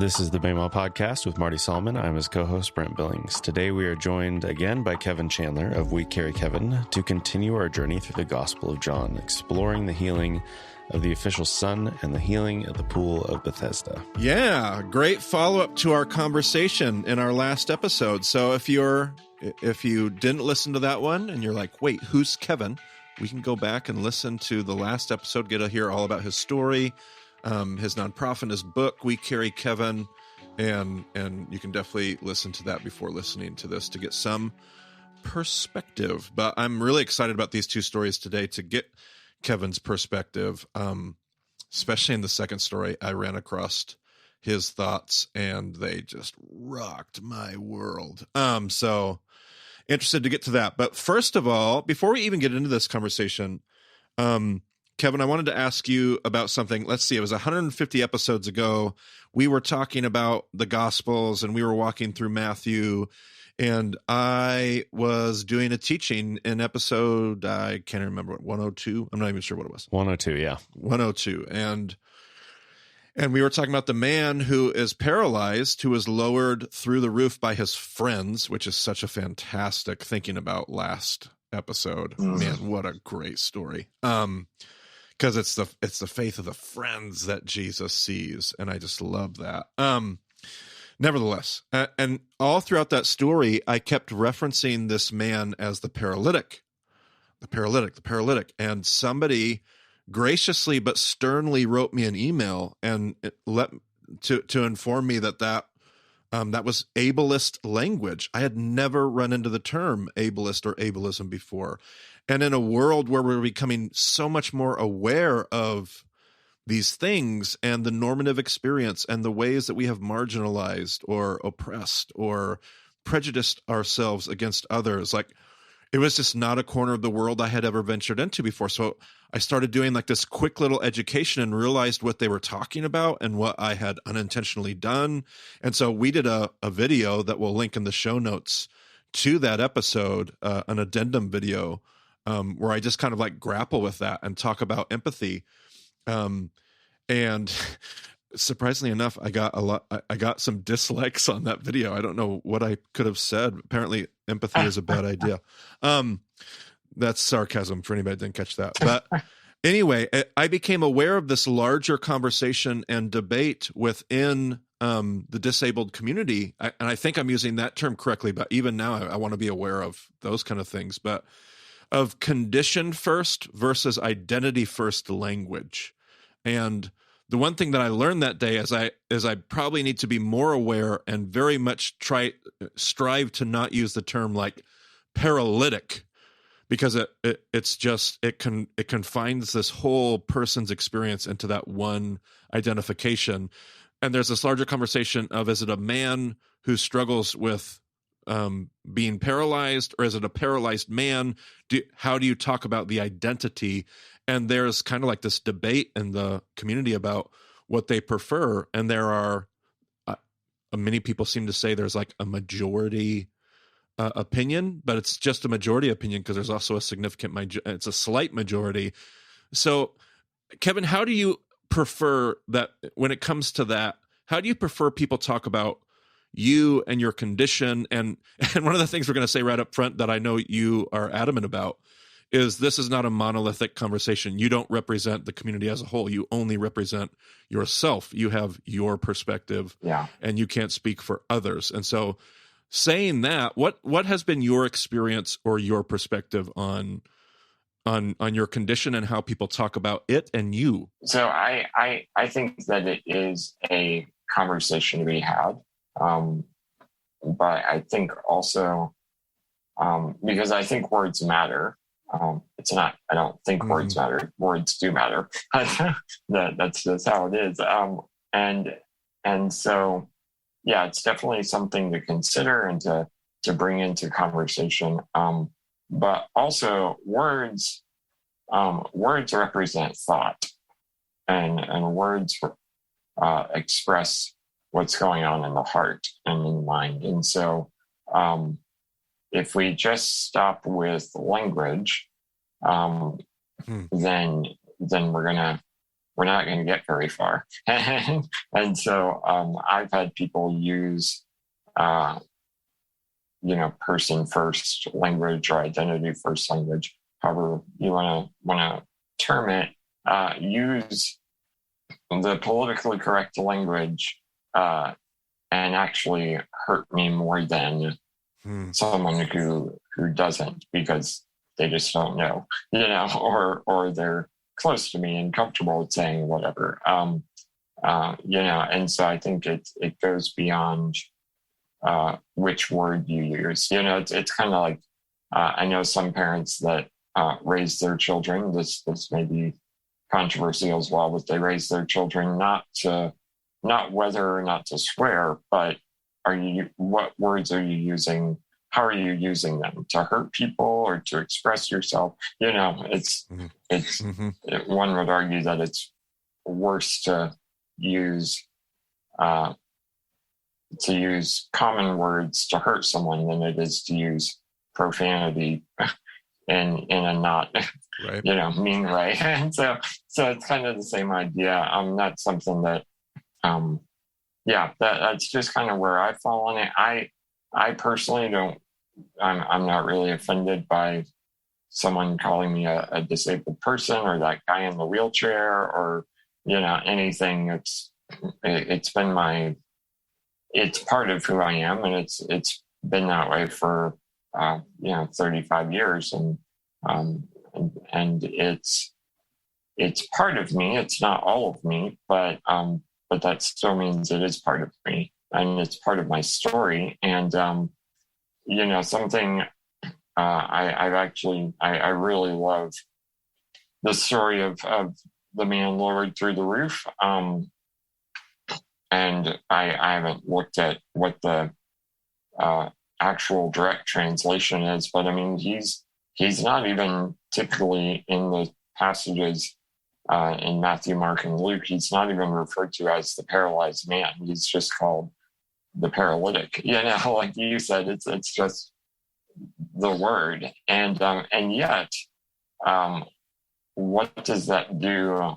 This is the Bama Podcast with Marty Solomon. I'm his co-host, Brent Billings. Today we are joined again by Kevan Chandler of We Carry Kevan to continue our journey through the Gospel of John, exploring the healing of the official son and the healing at the pool of Bethesda. Yeah, great follow-up to our conversation in our last episode. So if you didn't listen to that one and you're like, wait, who's Kevan? We can go back and listen to the last episode, get to hear all about his story, his nonprofit, his book, We Carry Kevan, and you can definitely listen to that before listening to this to get some perspective. But I'm really excited about these two stories today to get Kevan's perspective, especially in the second story. I ran across his thoughts and they just rocked my world. So interested to get to that. But first of all, before we even get into this conversation, Kevan, I wanted to ask you about something. Let's see, it was 150 episodes ago. We were talking about the Gospels and we were walking through Matthew, and I was doing a teaching in episode, I can't remember what, 102? I'm not even sure what it was. 102, yeah. 102. And we were talking about the man who is paralyzed, who was lowered through the roof by his friends, which is such a fantastic thinking about last episode. Man, what a great story. Because it's the faith of the friends that Jesus sees, and I just love that. Nevertheless, and all throughout that story, I kept referencing this man as the paralytic, and somebody graciously but sternly wrote me an email and to inform me that was ableist language. I had never run into the term ableist or ableism before. And in a world where we're becoming so much more aware of these things and the normative experience and the ways that we have marginalized or oppressed or prejudiced ourselves against others, like it was just not a corner of the world I had ever ventured into before. So I started doing like this quick little education and realized what they were talking about and what I had unintentionally done. And so we did a video that we'll link in the show notes to that episode, an addendum video, where I just kind of like grapple with that and talk about empathy. And surprisingly enough, I got some dislikes on that video. I don't know what I could have said. Apparently empathy is a bad idea. That's sarcasm for anybody that didn't catch that. But anyway, I became aware of this larger conversation and debate within the disabled community. And I think I'm using that term correctly, but even now I want to be aware of those kind of things, but of condition first versus identity first language. And the one thing that I learned that day is I probably need to be more aware and very much strive to not use the term like paralytic, because it confines this whole person's experience into that one identification. And there's this larger conversation of, is it a man who struggles with being paralyzed, or is it a paralyzed man? How do you talk about the identity? And there's kind of like this debate in the community about what they prefer. And there are many people seem to say there's like a majority opinion, but it's just a majority opinion because there's also a significant it's a slight majority. So, Kevan, how do you prefer that when it comes to that? How do you prefer people talk about you and your condition? And one of the things we're going to say right up front that I know you are adamant about is this is not a monolithic conversation. You don't represent the community as a whole. You only represent yourself. You have your perspective, and you can't speak for others. And so saying that, what has been your experience or your perspective on your condition and how people talk about it and you? So I think that it is a conversation to be had. But I think also, because I think words matter, I don't think words matter. Words do matter. That's just how it is. And so, yeah, it's definitely something to consider and to bring into conversation. But also words represent thought, and words express what's going on in the heart and in the mind. And so, if we just stop with language, then we're we're not going to get very far. And so I've had people use, person first language or identity first language, however you want to term it, use the politically correct language and actually hurt me more than someone who doesn't, because they just don't know, or they're close to me and comfortable with saying whatever, and so I think it goes beyond which word you use. It's kind of like, I know some parents that raise their children, this may be controversial as well, but they raise their children not whether or not to swear, but what words are you using? How are you using them? To hurt people or to express yourself? It's one would argue that it's worse to use common words to hurt someone than it is to use profanity in a not right. mean way. And so it's kind of the same idea. That's something that that's just kind of where I fall on it. I personally I'm not really offended by someone calling me a disabled person or that guy in the wheelchair or, anything. It's been it's part of who I am. And it's been that way for, 35 years. And it's part of me. It's not all of me, but that still means it is part of me and it's part of my story. And, something I really love the story of the man lowered through the roof. And I haven't looked at what the actual direct translation is, but I mean, he's not even typically in the passages in Matthew, Mark, and Luke. He's not even referred to as the paralyzed man. He's just called the paralytic. Like you said, it's just the word, and yet, what does that do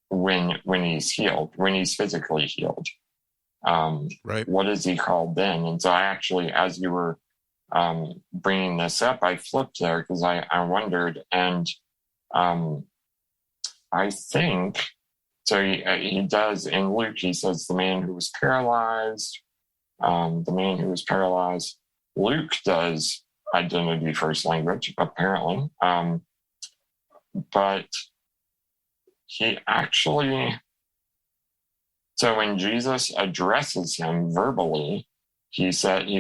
when he's healed, when he's physically healed? Right. What is he called then? And so I actually, as you were bringing this up, I flipped there because I wondered, and I think so. He does in Luke. He says the man who was paralyzed. The man who was paralyzed. Luke does identity first language, apparently, but he actually. So when Jesus addresses him verbally, he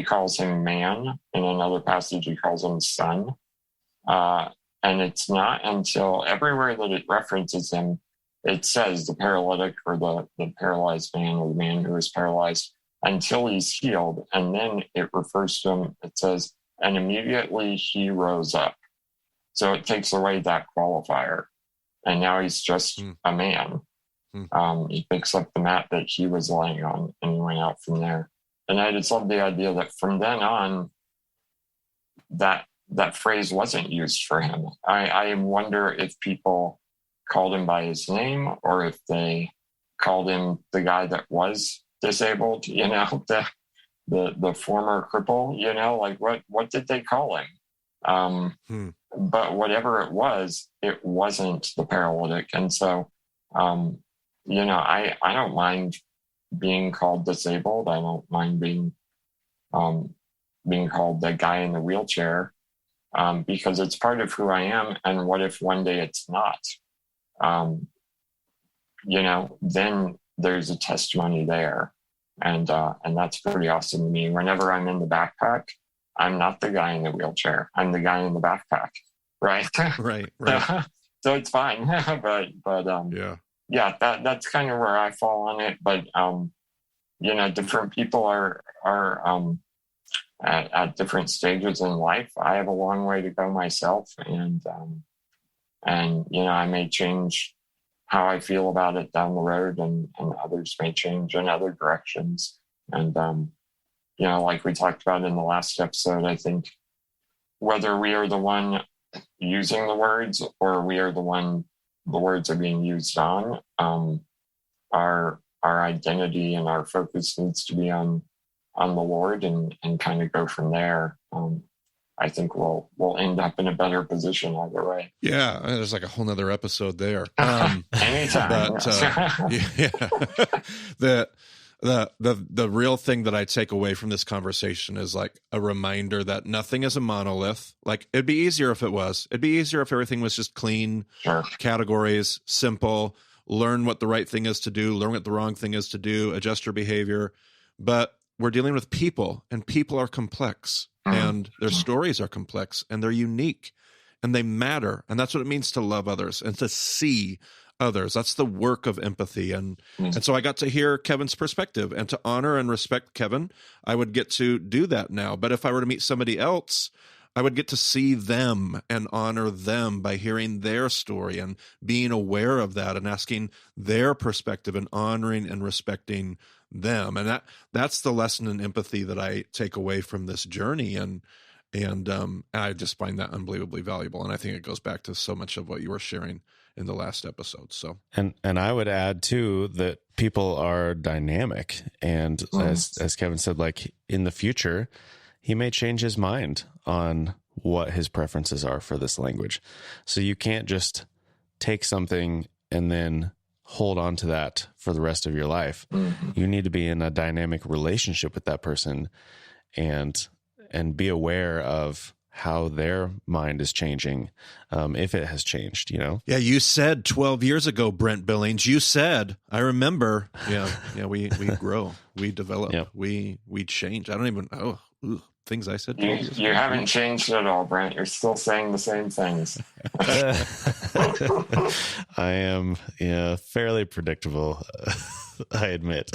calls him man. In another passage, he calls him son. And it's not until everywhere that it references him, it says the paralytic or the paralyzed man or the man who is paralyzed until he's healed. And then it refers to him, it says, and immediately he rose up. So it takes away that qualifier. And now he's just a man. He picks up the mat that he was laying on and he went out from there. And I just love the idea that from then on, that phrase wasn't used for him. I wonder if people called him by his name or if they called him the guy that was disabled, the former cripple, like what did they call him? But whatever it wasn't the paralytic. And so, I don't mind being called disabled. I don't mind being called the guy in the wheelchair, because it's part of who I am. And what if one day it's not? Then there's a testimony there. And that's pretty awesome to me. Whenever I'm in the backpack, I'm not the guy in the wheelchair. I'm the guy in the backpack. Right. Right. So it's fine. but yeah, that's kind of where I fall on it. But, different people are at different stages in life. I have a long way to go myself. And I may change how I feel about it down the road, and others may change in other directions. And, like we talked about in the last episode, I think whether we are the one using the words, or we are the words are being used on. Our identity and our focus needs to be on the Lord, and kind of go from there. I think we'll end up in a better position either way. Yeah, there's like a whole nother episode there. Anytime. But yeah, the real thing that I take away from this conversation is like a reminder that nothing is a monolith. Like, it'd be easier if it was. It'd be easier if everything was just clean, Sure. categories, simple, learn what the right thing is to do, learn what the wrong thing is to do, adjust your behavior. But we're dealing with people, and people are complex, and their stories are complex, and they're unique, and they matter. And that's what it means to love others and to see others. That's the work of empathy. And so I got to hear Kevan's perspective, and to honor and respect Kevan, I would get to do that now. But if I were to meet somebody else, I would get to see them and honor them by hearing their story and being aware of that and asking their perspective and honoring and respecting them. And that's the lesson in empathy that I take away from this journey. And I just find that unbelievably valuable. And I think it goes back to so much of what you were sharing in the last episode. So, and I would add too that people are dynamic, and as Kevan said, like in the future, he may change his mind on what his preferences are for this language. So you can't just take something and then hold on to that for the rest of your life. You need to be in a dynamic relationship with that person, and be aware of how their mind is changing, if it has changed, Yeah, you said 12 years ago, Brent Billings, you said, I remember, we grow, we develop, Yep. we change. I don't even know things I said. 12 years You ago. haven't changed at all, Brent. You're still saying the same things. I am fairly predictable, I admit.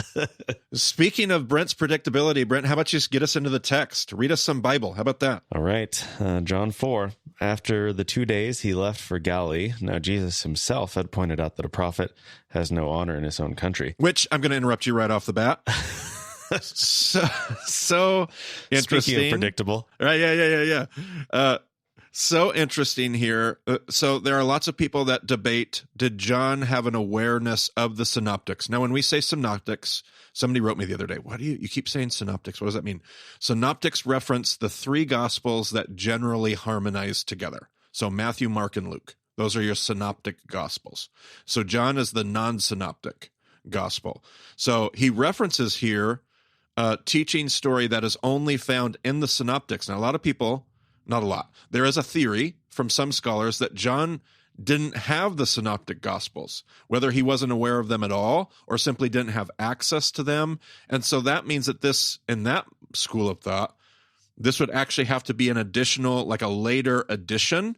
Speaking of Brent's predictability, Brent, how about you just get us into the text? Read us some Bible. How about that? All right. John 4. After the 2 days, he left for Galilee. Now, Jesus himself had pointed out that a prophet has no honor in his own country. Which, I'm going to interrupt you right off the bat. so interesting. Speaking of predictable. Right, yeah. So interesting here. So there are lots of people that debate, did John have an awareness of the synoptics? Now, when we say synoptics, somebody wrote me the other day, what do you keep saying synoptics? What does that mean? Synoptics reference the three gospels that generally harmonize together. So Matthew, Mark, and Luke. Those are your synoptic gospels. So John is the non-synoptic gospel. So he references here a teaching story that is only found in the synoptics. Now, a lot of people, not a lot, there is a theory from some scholars that John didn't have the synoptic gospels, whether he wasn't aware of them at all or simply didn't have access to them. And so that means that this, in that school of thought, this would actually have to be an additional, like a later addition,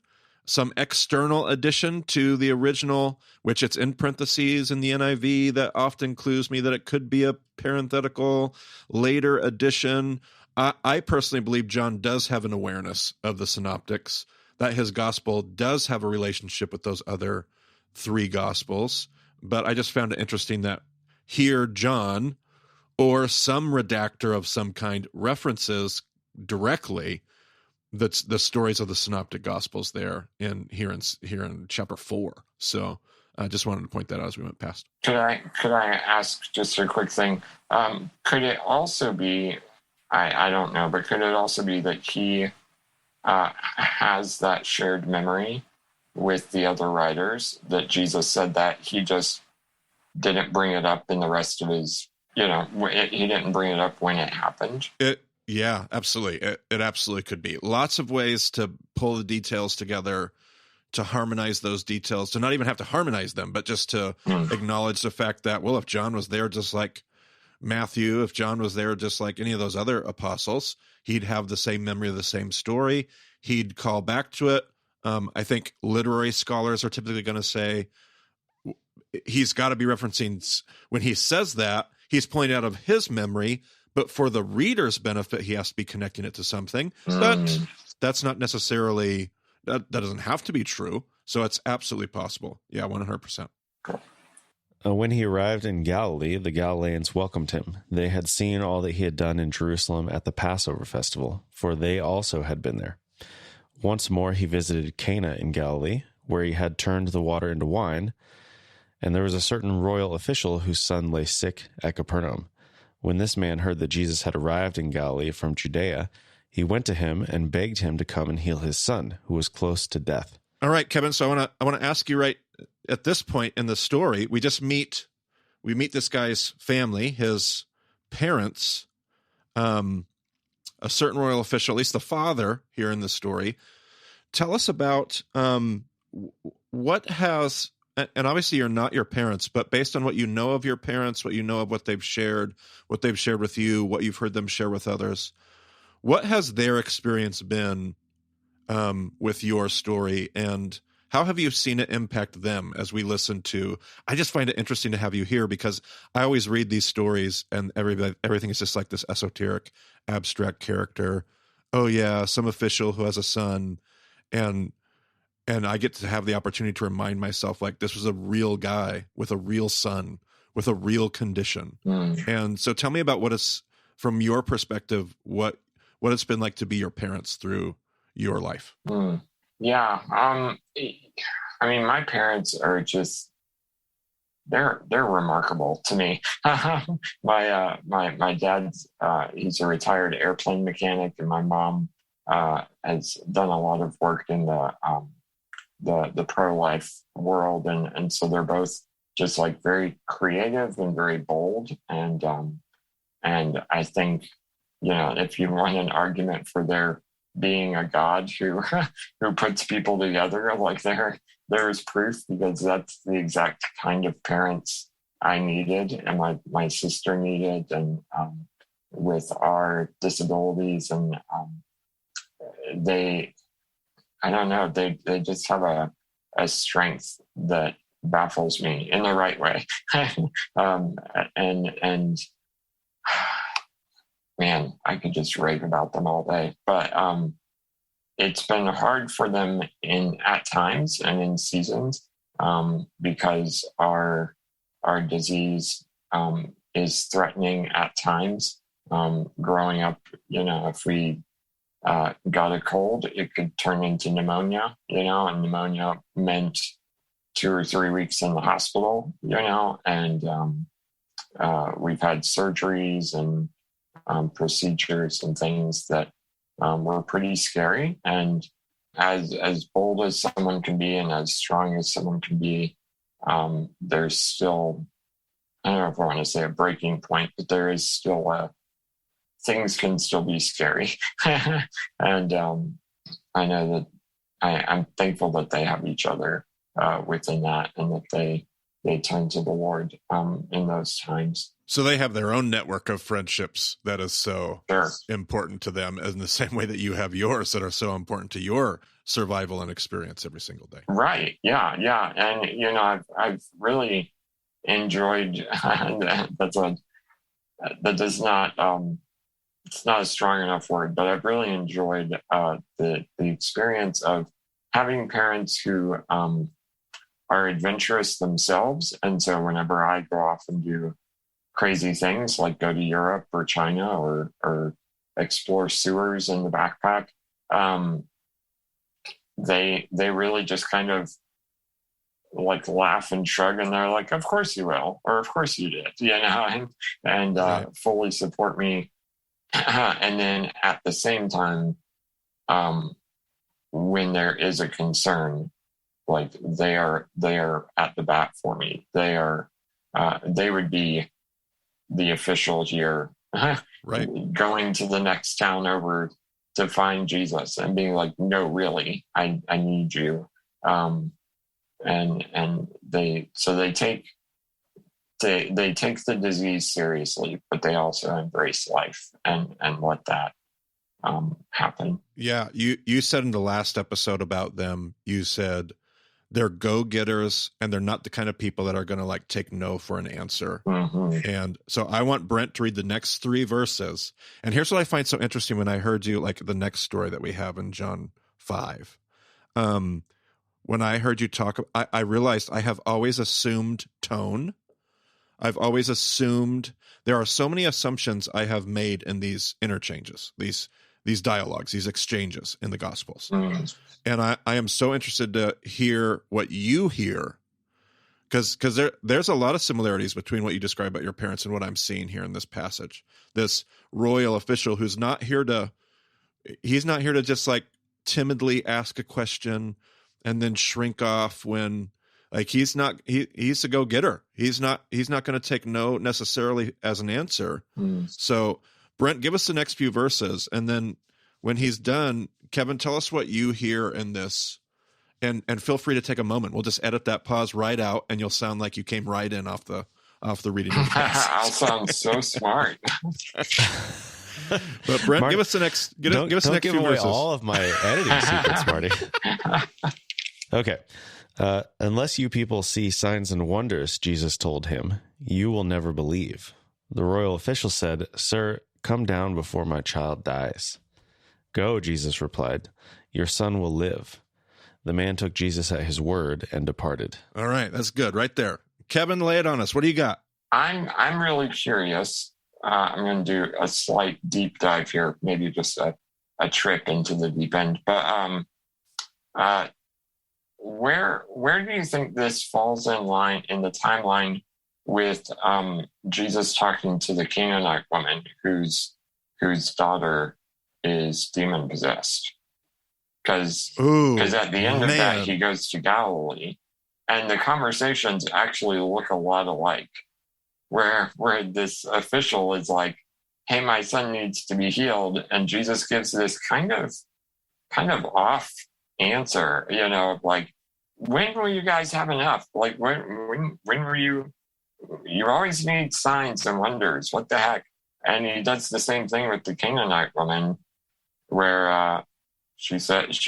some external addition to the original, which it's in parentheses in the NIV that often clues me that it could be a parenthetical later addition. I personally believe John does have an awareness of the synoptics, that his gospel does have a relationship with those other three gospels. But I just found it interesting that here John, or some redactor of some kind, references directly the stories of the synoptic gospels there here in chapter 4. So I just wanted to point that out as we went past. Could I ask just a quick thing? Could it also be, I don't know, but could it also be that he has that shared memory with the other writers, that Jesus said that he just didn't bring it up in the rest of his, he didn't bring it up when it happened? Yeah, absolutely. It absolutely could be. Lots of ways to pull the details together, to harmonize those details, to not even have to harmonize them, but just to acknowledge the fact that, well, if John was there just like Matthew, if John was there just like any of those other apostles, he'd have the same memory of the same story. He'd call back to it. I think literary scholars are typically going to say he's got to be referencing, when he says that, he's pointing out of his memory, but for the reader's benefit, he has to be connecting it to something. But that's not necessarily, that doesn't have to be true. So it's absolutely possible. Yeah, 100%. When he arrived in Galilee, the Galileans welcomed him. They had seen all that he had done in Jerusalem at the Passover festival, for they also had been there. Once more he visited Cana in Galilee, where he had turned the water into wine, and there was a certain royal official whose son lay sick at Capernaum. When this man heard that Jesus had arrived in Galilee from Judea, he went to him and begged him to come and heal his son, who was close to death. All right, Kevan. So I want to ask you right at this point in the story, we meet this guy's family, his parents, a certain royal official, at least the father here in the story. Tell us about what has, and obviously you're not your parents, but based on what you know of your parents, what you know of what they've shared with you, what you've heard them share with others, what has their experience been with your story, and how have you seen it impact them as we listen to? I just find it interesting to have you here because I always read these stories and everything is just like this esoteric, abstract character. Oh yeah, some official who has a son, and I get to have the opportunity to remind myself like this was a real guy with a real son with a real condition. And so tell me about what is, from your perspective, what it's been like to be your parents through your life. Yeah. I mean, my parents are just, they're remarkable to me. My dad's, he's a retired airplane mechanic, and my mom, has done a lot of work in the pro-life world. And so they're both just like very creative and very bold. And I think, if you want an argument for their being a God who puts people together, like there is proof, because that's the exact kind of parents I needed and my sister needed, and with our disabilities, and they just have a strength that baffles me in the right way. And man, I could just rave about them all day. But it's been hard for them at times and in seasons, because our disease is threatening at times. Growing up, if we got a cold, it could turn into pneumonia, and pneumonia meant 2 or 3 weeks in the hospital, and we've had surgeries and procedures and things that were pretty scary. And as bold as someone can be and as strong as someone can be, there's still, I don't know if I want to say a breaking point, but there is still things can still be scary. And I know that I'm thankful that they have each other within that, and that they turn to the Lord in those times. So they have their own network of friendships that is so Sure. important to them, in the same way that you have yours that are so important to your survival and experience every single day. Right. Yeah. And, I've really enjoyed, that does not, it's not a strong enough word, but I've really enjoyed the experience of having parents who are adventurous themselves. And so whenever I go off and do crazy things like go to Europe or China or explore sewers in the backpack, they really just kind of like laugh and shrug, and they're like, of course you will, or of course you did, and Right. fully support me. And then at the same time, when there is a concern, like they are at the bat for me. They would be the official here, Right. going to the next town over to find Jesus and being like, no, really, I need you. And they take the disease seriously, but they also embrace life and let that happen. Yeah. You said in the last episode about them, you said they're go-getters and they're not the kind of people that are going to like take no for an answer. Mm-hmm. And so I want Brent to read the next 3 verses. And here's what I find so interesting when I heard you, like the next story that we have in John 5. When I heard you talk, I realized I have always assumed tone. I've always assumed there are so many assumptions I have made in these interchanges, these these dialogues, these exchanges in the Gospels. Mm. And I am so interested to hear what you hear, because there's a lot of similarities between what you describe about your parents and what I'm seeing here in this passage. This royal official who's not here to just like timidly ask a question and then shrink off when, like, he's a go-getter. He's not going to take no necessarily as an answer. Mm. So Brent, give us the next few verses, and then when he's done, Kevan, tell us what you hear in this, and feel free to take a moment. We'll just edit that pause right out, and you'll sound like you came right in off the reading of the passage. I'll sound so smart. But Brent, Marty, give us the next. Give us the next give few away verses. all of my editing secrets, Marty. Okay. Unless you people see signs and wonders, Jesus told him, you will never believe. The royal official said, Sir, come down before my child dies. Go, Jesus replied. Your son will live. The man took Jesus at his word and departed. All right, that's good right there. Kevan, lay it on us. What do you got? I'm really curious. I'm going to do a slight deep dive here, maybe just a trip into the deep end. But where do you think this falls in line in the timeline with Jesus talking to the Canaanite woman whose daughter is demon possessed? Because at the end of that, he goes to Galilee, and the conversations actually look a lot alike. Where this official is like, "Hey, my son needs to be healed," and Jesus gives this kind of off answer, like, "When will you guys have enough? Like, when were you? You always need signs and wonders. What the heck?" And he does the same thing with the Canaanite woman, where she says,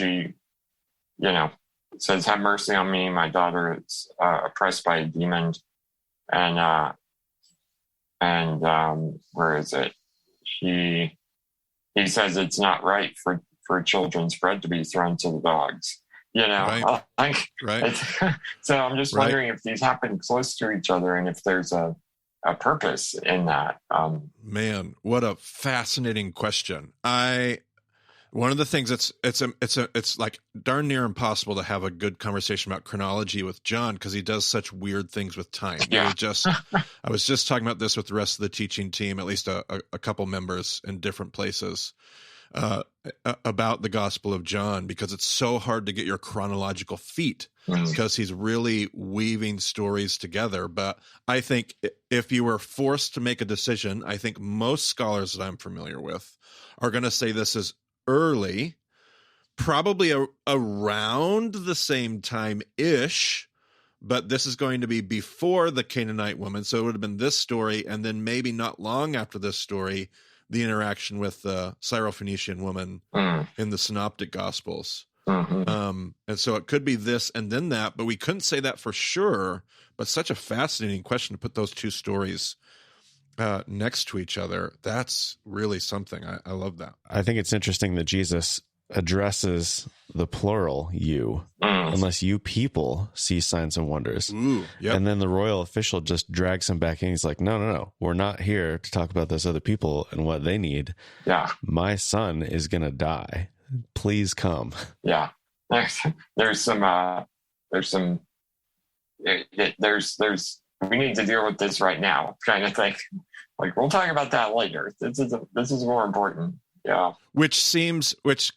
"Have mercy on me. My daughter is oppressed by a demon," and where is it? He says it's not right for children's bread to be thrown to the dogs. Right. Right. So I'm just wondering if these happen close to each other and if there's a purpose in that. Man, what a fascinating question. One of the things it's like darn near impossible to have a good conversation about chronology with John because he does such weird things with time. Yeah. I was just talking about this with the rest of the teaching team, at least a couple members in different places, about the Gospel of John, because it's so hard to get your chronological feet because he's really weaving stories together. But I think if you were forced to make a decision, I think most scholars that I'm familiar with are going to say this is early, probably around the same time-ish, but this is going to be before the Canaanite woman, so it would have been this story, and then maybe not long after this story, the interaction with the Syrophoenician woman in the Synoptic Gospels. Mm-hmm. And so it could be this and then that, but we couldn't say that for sure, but such a fascinating question to put those two stories next to each other. That's really something. I love that. I think it's interesting that Jesus addresses the plural you, unless you people see signs and wonders. Ooh, yep. And then the royal official just drags him back in. He's like, no, we're not here to talk about those other people and what they need. Yeah. My son is going to die. Please come. Yeah. There's we need to deal with this right now kind of thing. Like, we'll talk about that later. This is more important. Yeah. Which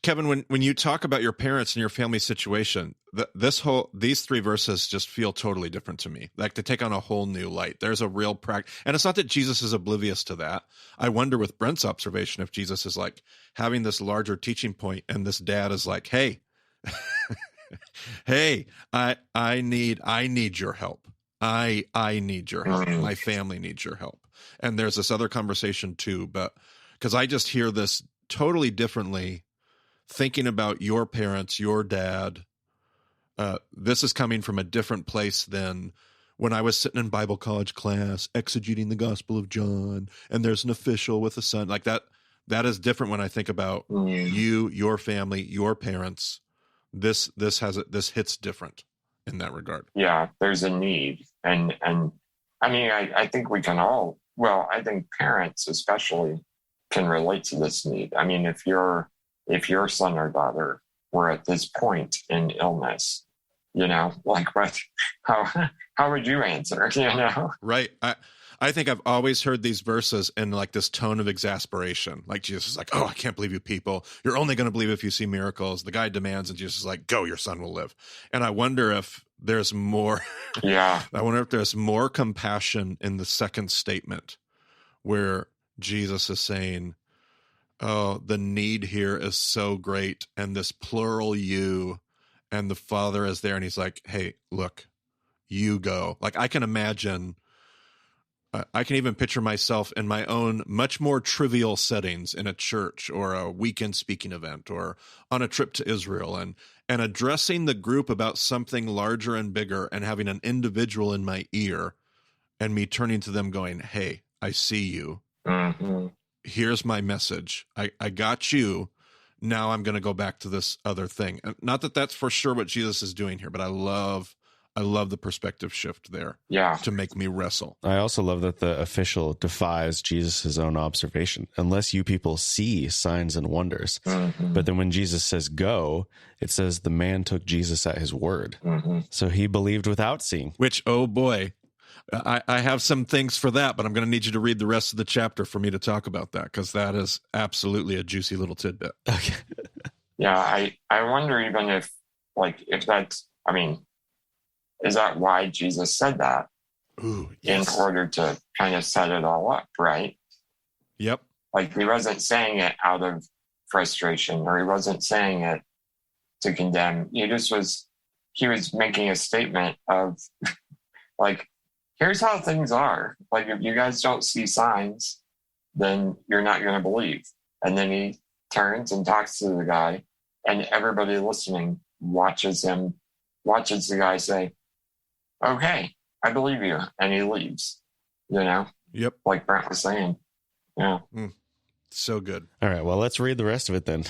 Kevan, when you talk about your parents and your family situation, these three verses just feel totally different to me. Like, they take on a whole new light. There's a real and it's not that Jesus is oblivious to that. I wonder with Brent's observation if Jesus is like having this larger teaching point and this dad is like, hey, hey, I need your help. I need your help. My family needs your help. And there's this other conversation too, but because I just hear this totally differently, thinking about your parents, your dad. This is coming from a different place than when I was sitting in Bible college class, exegeting the Gospel of John, and there's an official with a son. Like that is different when I think about you, your family, your parents. This hits different in that regard. Yeah, there's a need. And I mean, I think we can all, well, I think parents especially can relate to this need. I mean, if your son or daughter were at this point in illness, like what, how would you answer, Right. I think I've always heard these verses in like this tone of exasperation. Like Jesus is like, oh, I can't believe you people. You're only going to believe if you see miracles. The guy demands, and Jesus is like, go, your son will live. And I wonder if there's more. Yeah. I wonder if there's more compassion in the second statement where Jesus is saying, oh, the need here is so great. And this plural you, and the Father is there. And he's like, hey, look, you go. Like I can imagine, I can even picture myself in my own much more trivial settings in a church or a weekend speaking event or on a trip to Israel and addressing the group about something larger and bigger and having an individual in my ear and me turning to them going, hey, I see you. Mm-hmm. Here's my message. I got you. Now I'm going to go back to this other thing. Not that that's for sure what Jesus is doing here, but I love the perspective shift there. Yeah. To make me wrestle. I also love that the official defies Jesus' own observation. Unless you people see signs and wonders. Mm-hmm. But then when Jesus says go, it says the man took Jesus at his word. Mm-hmm. So he believed without seeing. Which, oh boy, I have some things for that, but I'm going to need you to read the rest of the chapter for me to talk about that, because that is absolutely a juicy little tidbit. Okay. Yeah, I wonder even if that's, I mean, is that why Jesus said that? Ooh, yes. In order to kind of set it all up, right? Yep. Like he wasn't saying it out of frustration, or he wasn't saying it to condemn. He was making a statement of like, here's how things are. Like if you guys don't see signs, then you're not going to believe. And then he turns and talks to the guy, and everybody listening watches the guy say, okay, I believe you. And he leaves, Yep. Like Brent was saying. Yeah. So good. All right, well, let's read the rest of it then.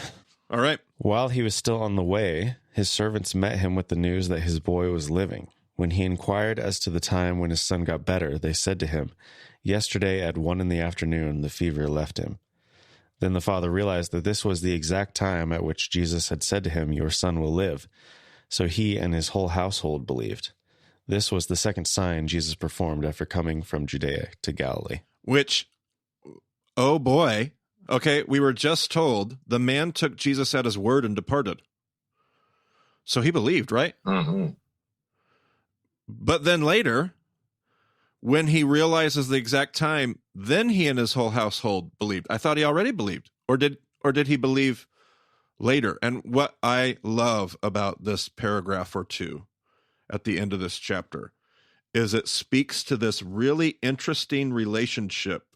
All right. While he was still on the way, his servants met him with the news that his boy was living. When he inquired as to the time when his son got better, they said to him, yesterday at 1 p.m, the fever left him. Then the father realized that this was the exact time at which Jesus had said to him, your son will live. So he and his whole household believed. This was the second sign Jesus performed after coming from Judea to Galilee. Which, oh boy, okay, we were just told the man took Jesus at his word and departed. So he believed, right? Mm-hmm. But then later, when he realizes the exact time, then he and his whole household believed. I thought he already believed. Or did he believe later? And what I love about this paragraph or two at the end of this chapter is it speaks to this really interesting relationship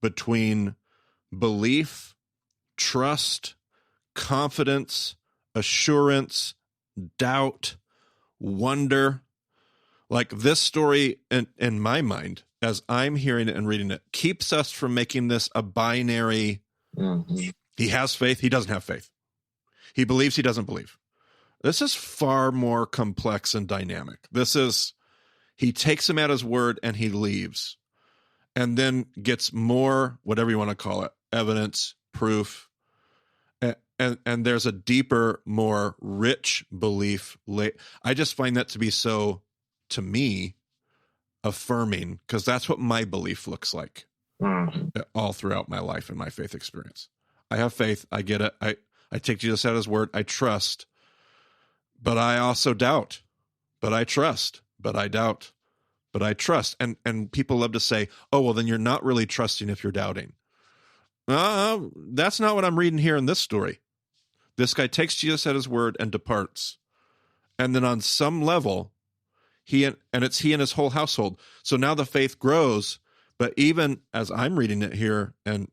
between belief, trust, confidence, assurance, doubt, wonder. Like this story, in my mind, as I'm hearing it and reading it, keeps us from making this a binary. Mm-hmm. He has faith, he doesn't have faith. He believes, he doesn't believe. This is far more complex and dynamic. He takes him at his word and he leaves, and then gets more, whatever you want to call it, evidence, proof, and there's a deeper, more rich belief. I just find that to be so, to me, affirming, because that's what my belief looks like all throughout my life and my faith experience. I have faith. I get it. I take Jesus at his word. I trust, but I also doubt, but I trust, but I doubt, but I trust. And people love to say, oh, well, then you're not really trusting if you're doubting. That's not what I'm reading here in this story. This guy takes Jesus at his word and departs. And then on some level, it's he and his whole household. So now the faith grows, but even as I'm reading it here, and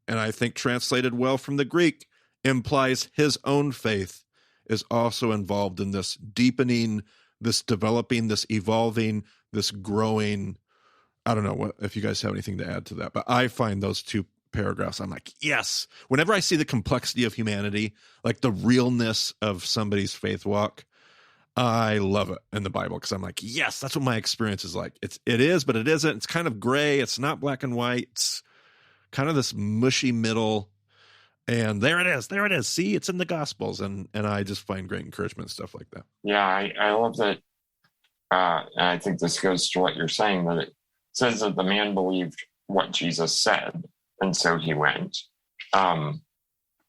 I think translated well from the Greek, implies his own faith is also involved in this deepening, this developing, this evolving, this growing. I don't know if you guys have anything to add to that, but I find those two paragraphs, I'm like, yes. Whenever I see the complexity of humanity, like the realness of somebody's faith walk, I love it in the Bible, because I'm like, yes, that's what my experience is like. It is, but it isn't. It's kind of gray. It's not black and white. kind of this mushy middle. And there it is. See, it's in the Gospels. And I just find great encouragement and stuff like that. Yeah, I love that. And I think this goes to what you're saying, that it says that the man believed what Jesus said, and so he went. And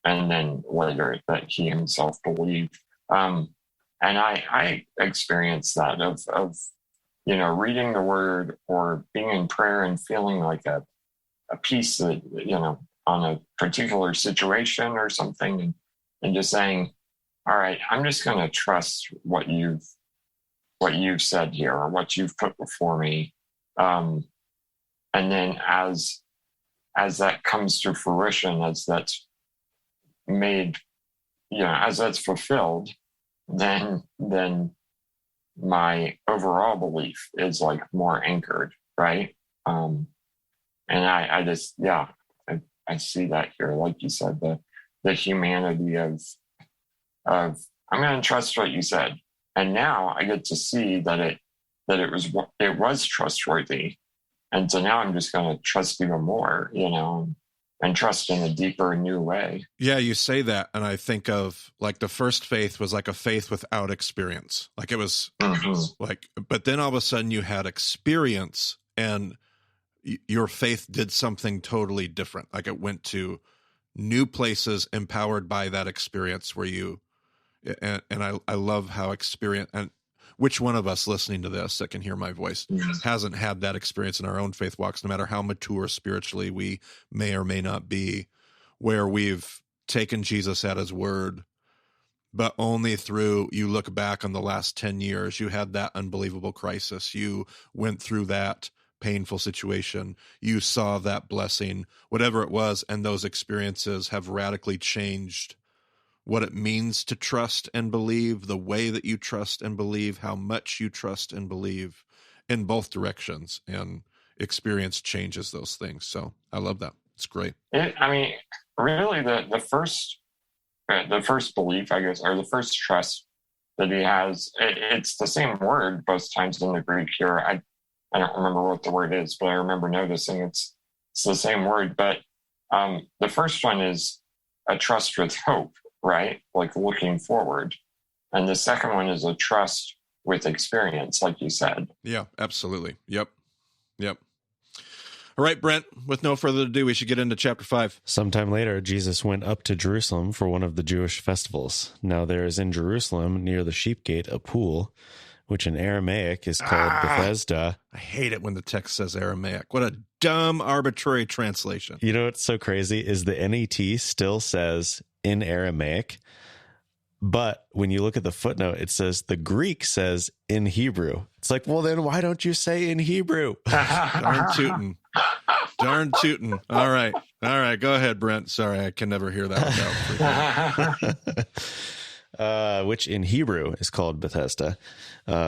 then later that he himself believed. And I experienced that of reading the word or being in prayer and feeling like a peace that, on a particular situation or something, and just saying, all right, I'm just going to trust what you've said here, or what you've put before me. And then as that comes to fruition, as that's made, as that's fulfilled, then my overall belief is like more anchored, right? And I just, I see that here, like you said, the humanity of I'm going to trust what you said, and now I get to see that it was trustworthy, and so now I'm just going to trust even more, and trust in a deeper, new way. Yeah, you say that, and I think of like the first faith was like a faith without experience. Like it was like, but then all of a sudden you had experience, and your faith did something totally different. Like it went to new places empowered by that experience where you, and I love how experience, and which one of us listening to this that can hear my voice hasn't had that experience in our own faith walks, no matter how mature spiritually we may or may not be, where we've taken Jesus at his word, but only through, you look back on the last 10 years, you had that unbelievable crisis. You went through that painful situation. You saw that blessing, whatever it was, and those experiences have radically changed what it means to trust and believe, the way that you trust and believe, how much you trust and believe in both directions, and experience changes those things. So I love that. It's great. Really the first belief, I guess, or the first trust that he has, it's the same word both times in the Greek here. I don't remember what the word is, but I remember noticing it's the same word. But the first one is a trust with hope, right? Like looking forward. And the second one is a trust with experience, like you said. Yeah, absolutely. Yep. All right, Brent, with no further ado, we should get into chapter 5. Sometime later, Jesus went up to Jerusalem for one of the Jewish festivals. Now there is in Jerusalem, near the sheep gate, a pool, which in Aramaic is called Bethesda. I hate it when the text says Aramaic. What a dumb, arbitrary translation. You know what's so crazy is the NET still says in Aramaic, but when you look at the footnote, it says the Greek says in Hebrew. It's like, well, then why don't you say in Hebrew? Darn tootin'. All right. Go ahead, Brent. Sorry, I can never hear that without which in Hebrew is called Bethesda,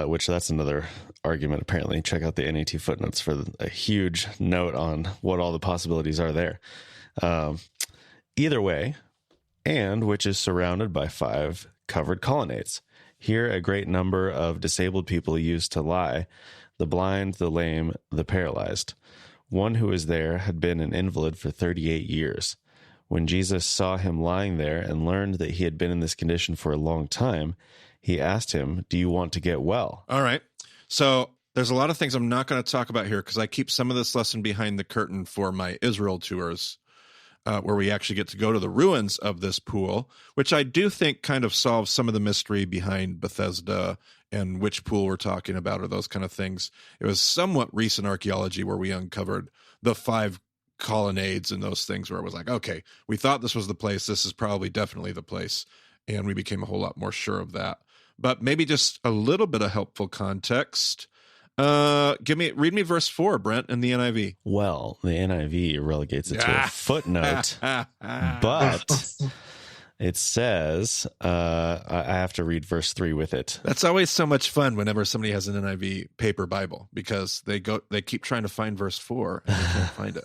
which that's another argument, apparently. Check out the NET footnotes for a huge note on what all the possibilities are there. Either way, and which is surrounded by 5 covered colonnades. Here a great number of disabled people used to lie, the blind, the lame, the paralyzed. One who was there had been an invalid for 38 years. When Jesus saw him lying there and learned that he had been in this condition for a long time, he asked him, "Do you want to get well?" All right. So there's a lot of things I'm not going to talk about here because I keep some of this lesson behind the curtain for my Israel tours, where we actually get to go to the ruins of this pool, which I do think kind of solves some of the mystery behind Bethesda and which pool we're talking about or those kind of things. It was somewhat recent archaeology where we uncovered the 5 colonnades and those things where it was like, okay, we thought this was the place. This is probably definitely the place. And we became a whole lot more sure of that. But maybe just a little bit of helpful context. Read me verse 4, Brent, in the NIV. Well, the NIV relegates it to a footnote, but it says, I have to read verse 3 with it. That's always so much fun whenever somebody has an NIV paper Bible because they keep trying to find verse 4 and they can't find it.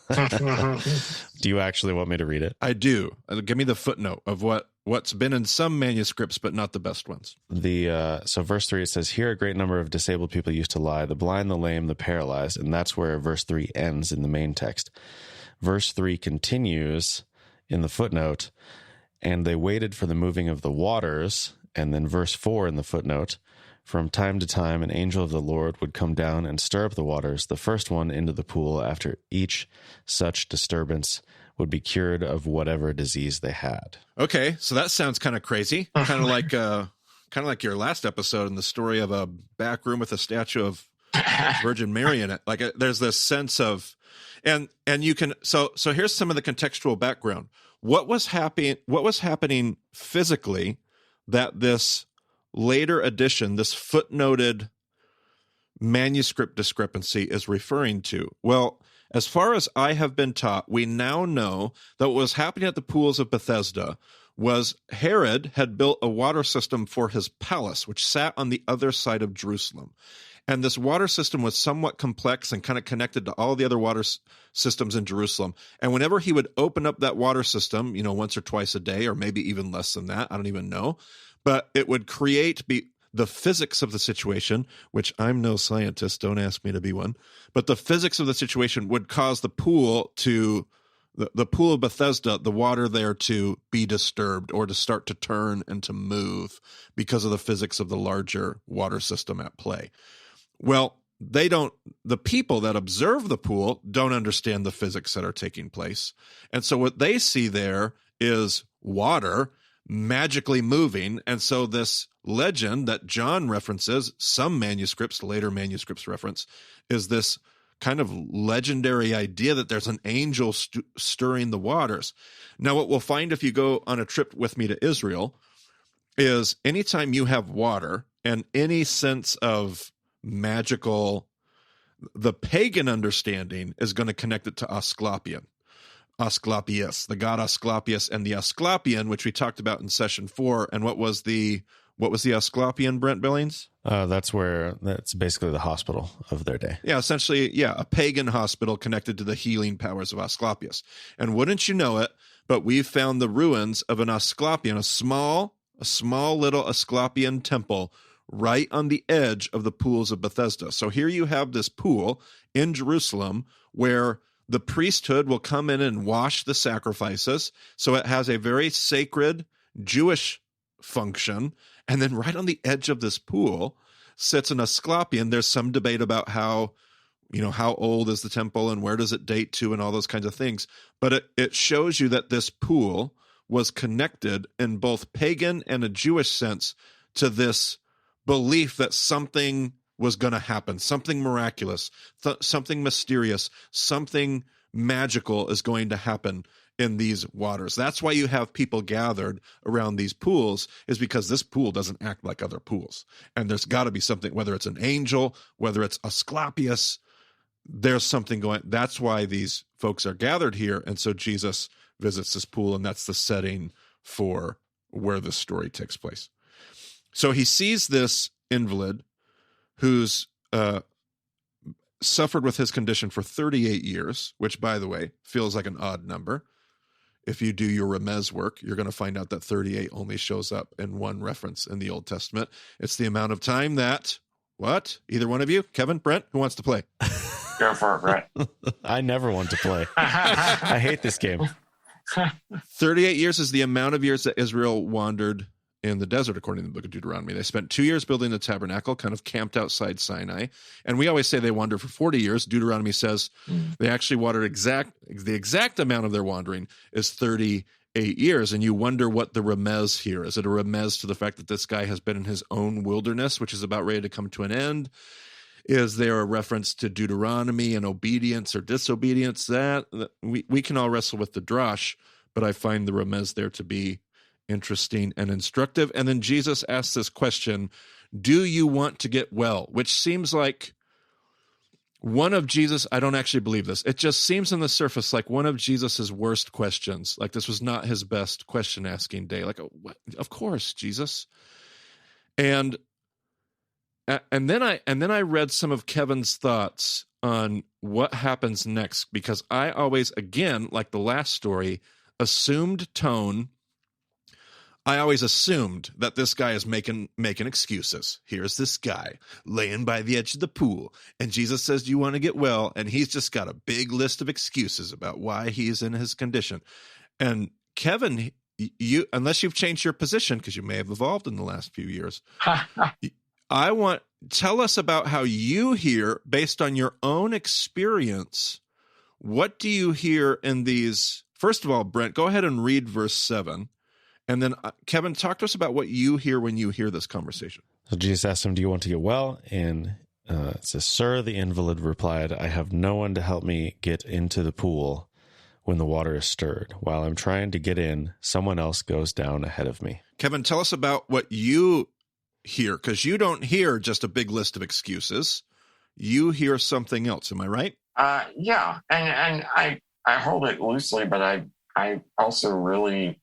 Do you actually want me to read it? I do. Give me the footnote of what's been in some manuscripts, but not the best ones. So verse 3, it says, here a great number of disabled people used to lie, the blind, the lame, the paralyzed, and that's where verse 3 ends in the main text. Verse 3 continues in the footnote, and they waited for the moving of the waters. And then verse 4 in the footnote, from time to time an angel of the Lord would come down and stir up the waters, the first one into the pool. After each such disturbance would be cured of whatever disease they had. Okay, so that sounds kind of crazy, kind of like your last episode in the story of a back room with a statue of Virgin Mary in it. Like there's this sense of, and you can, so here's some of the contextual background. What was happening physically that this later edition, this footnoted manuscript discrepancy is referring to? Well, as far as I have been taught, we now know that what was happening at the pools of Bethesda was Herod had built a water system for his palace, which sat on the other side of Jerusalem. And this water system was somewhat complex and kind of connected to all the other water systems in Jerusalem. And whenever he would open up that water system, once or twice a day, or maybe even less than that, I don't even know, but it would create the physics of the situation, which I'm no scientist, don't ask me to be one, but the physics of the situation would cause the pool the pool of Bethesda, the water there to be disturbed or to start to turn and to move because of the physics of the larger water system at play. Well, the people that observe the pool don't understand the physics that are taking place. And so what they see there is water magically moving. And so this legend that John references, some manuscripts, later manuscripts reference, is this kind of legendary idea that there's an angel stirring the waters. Now, what we'll find if you go on a trip with me to Israel is anytime you have water and any sense of magical, the pagan understanding is going to connect it to Asclepius, the god Asclepius, and the Asclepian, which we talked about in session 4. And what was the Asclepian, Brent Billings? That's basically the hospital of their day. Yeah, essentially, a pagan hospital connected to the healing powers of Asclepius. And wouldn't you know it, but we've found the ruins of an Asclepian, a small little Asclepian temple right on the edge of the pools of Bethesda. So here you have this pool in Jerusalem where the priesthood will come in and wash the sacrifices. So it has a very sacred Jewish function. And then right on the edge of this pool sits an Asclepian. There's some debate about how old is the temple and where does it date to and all those kinds of things. But it shows you that this pool was connected in both pagan and a Jewish sense to this belief that something was going to happen, something miraculous, something mysterious, something magical is going to happen in these waters. That's why you have people gathered around these pools, is because this pool doesn't act like other pools. And there's got to be something, whether it's an angel, whether it's Asclepius, there's something going. That's why these folks are gathered here. And so Jesus visits this pool, and that's the setting for where this story takes place. So he sees this invalid who's suffered with his condition for 38 years, which, by the way, feels like an odd number. If you do your Remez work, you're going to find out that 38 only shows up in one reference in the Old Testament. It's the amount of time that, either one of you, Kevan, Brent, who wants to play? Go for it, Brent. I never want to play. I hate this game. 38 years is the amount of years that Israel wandered in the desert, according to the book of Deuteronomy. They spent 2 years building the tabernacle, kind of camped outside Sinai. And we always say they wandered for 40 years. Deuteronomy says they actually wandered the exact amount of their wandering is 38 years. And you wonder what the remez here is. It a remez to the fact that this guy has been in his own wilderness, which is about ready to come to an end? Is there a reference to Deuteronomy and obedience or disobedience? That we can all wrestle with the drash, but I find the remez there to be interesting and instructive. And then Jesus asks this question, do you want to get well? Which seems like one of Jesus, I don't actually believe this. It just seems on the surface like one of Jesus's worst questions. Like this was not his best question asking day. Like, what? Of course, Jesus. And then I read some of Kevan's thoughts on what happens next, because I always, again, like the last story, assumed tone. I always assumed that this guy is making excuses. Here's this guy laying by the edge of the pool, and Jesus says, "Do you want to get well?" And he's just got a big list of excuses about why he's in his condition. And Kevan, you, unless you've changed your position, because you may have evolved in the last few years, tell us about how you hear, based on your own experience. What do you hear in these? First of all, Brent, go ahead and read verse 7. And then, Kevan, talk to us about what you hear when you hear this conversation. So Jesus asked him, "Do you want to get well?" And it says, "Sir," the invalid replied, "I have no one to help me get into the pool when the water is stirred. While I'm trying to get in, someone else goes down ahead of me." Kevan, tell us about what you hear, because you don't hear just a big list of excuses. You hear something else. Am I right? Yeah. And I hold it loosely, but I also really,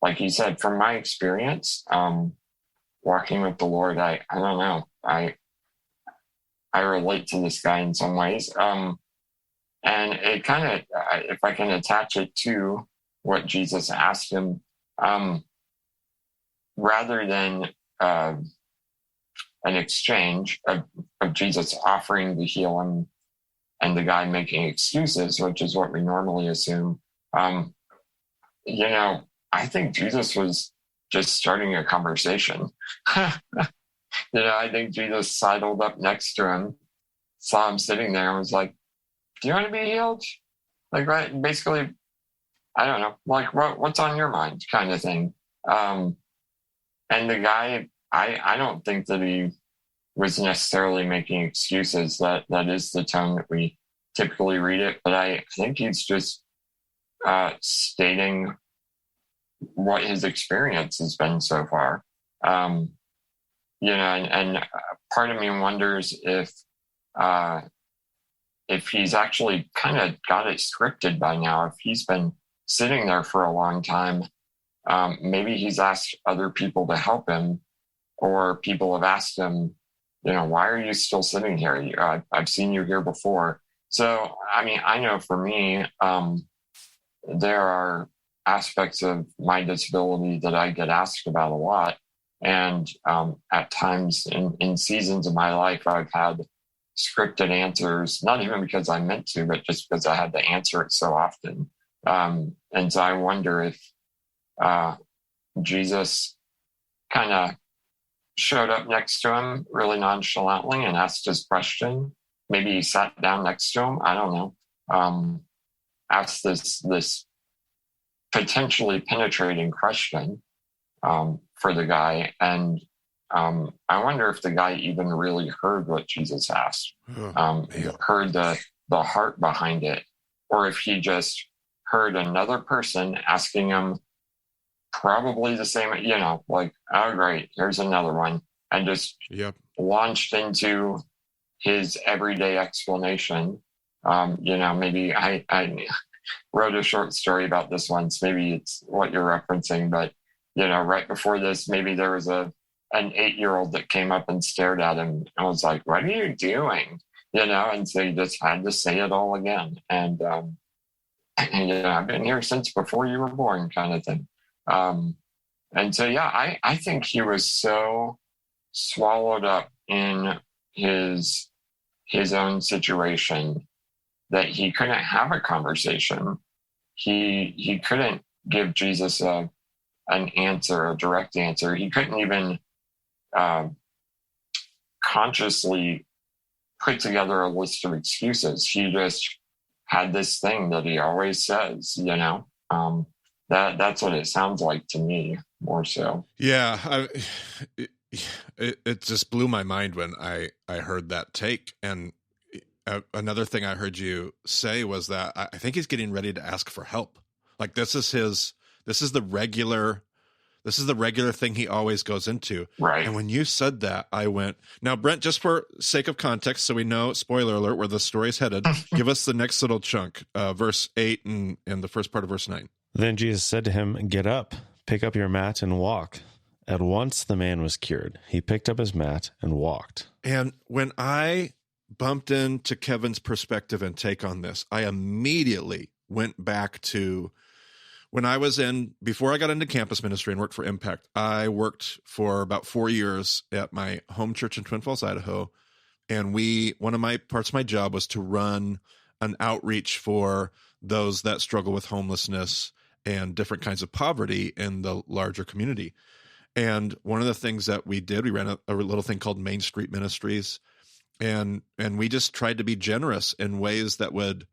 like you said, from my experience, walking with the Lord, I don't know. I relate to this guy in some ways. And it kind of, if I can attach it to what Jesus asked him, rather than an exchange of Jesus offering to heal him and the guy making excuses, which is what we normally assume, I think Jesus was just starting a conversation. I think Jesus sidled up next to him, saw him sitting there, and was like, "Do you want to be healed?" Like, right? Basically, I don't know, like, what's on your mind, kind of thing. And the guy, I don't think that he was necessarily making excuses. That is the tone that we typically read it, but I think he's just stating what his experience has been so far. And part of me wonders if he's actually kind of got it scripted by now. If he's been sitting there for a long time, maybe he's asked other people to help him, or people have asked him, "Why are you still sitting here? I've seen you here before." So, I mean, I know for me, there are aspects of my disability that I get asked about a lot. And at times in seasons of my life, I've had scripted answers, not even because I meant to, but just because I had to answer it so often. And so I wonder if Jesus kind of showed up next to him really nonchalantly and asked his question. Maybe he sat down next to him. I don't know. Asked this potentially penetrating question for the guy. And I wonder if the guy even really heard what Jesus asked, heard the heart behind it, or if he just heard another person asking him probably the same, like, "Oh, great, here's another one," and just launched into his everyday explanation. Maybe I wrote a short story about this once. Maybe it's what you're referencing, but right before this, maybe there was an 8-year-old that came up and stared at him and was like, "What are you doing?" And so he just had to say it all again. And I've been here since before you were born, kind of thing. And so, I think he was so swallowed up in his own situation that he couldn't have a conversation. He couldn't give Jesus an answer, a direct answer. He couldn't even consciously put together a list of excuses. He just had this thing that he always says, that's what it sounds like to me, more so. Yeah. It just blew my mind when I heard that take. And another thing I heard you say was that I think he's getting ready to ask for help. Like this is the regular thing he always goes into. Right. And when you said that, I went, now, Brent, just for sake of context, so we know, spoiler alert, where the story's headed, give us the next little chunk, verse 8 and the first part of verse 9. Then Jesus said to him, "Get up, pick up your mat and walk." At once the man was cured. He picked up his mat and walked. And when I bumped into Kevan's perspective and take on this, I immediately went back to when I was before I got into campus ministry and worked for Impact, I worked for about 4 years at my home church in Twin Falls, Idaho. And one of my parts of my job was to run an outreach for those that struggle with homelessness and different kinds of poverty in the larger community. And one of the things that we did, we ran a little thing called Main Street Ministries. And we just tried to be generous in ways that would,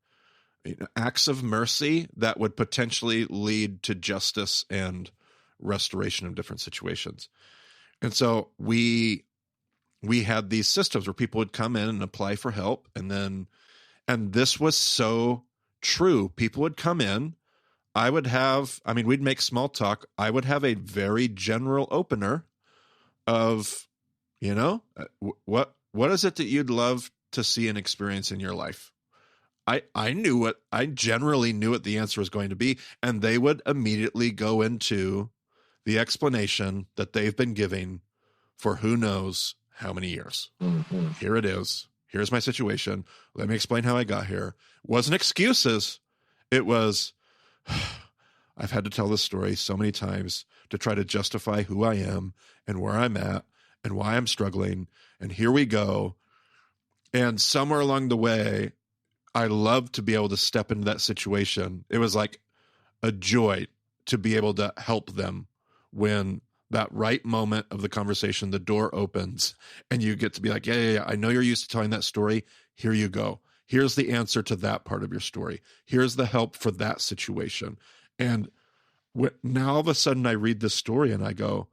acts of mercy that would potentially lead to justice and restoration of different situations. And so we had these systems where people would come in and apply for help. And this was so true. People would come in. We'd make small talk. I would have a very general opener of, what is it that you'd love to see and experience in your life? I generally knew what the answer was going to be, and they would immediately go into the explanation that they've been giving for who knows how many years. Mm-hmm. Here it is. Here's my situation. Let me explain how I got here. It wasn't excuses. It was, I've had to tell this story so many times to try to justify who I am and where I'm at and why I'm struggling. And here we go. And somewhere along the way, I love to be able to step into that situation. It was like a joy to be able to help them when that right moment of the conversation, the door opens and you get to be like, yeah. I know you're used to telling that story. Here you go. Here's the answer to that part of your story. Here's the help for that situation. And now all of a sudden I read this story and I go,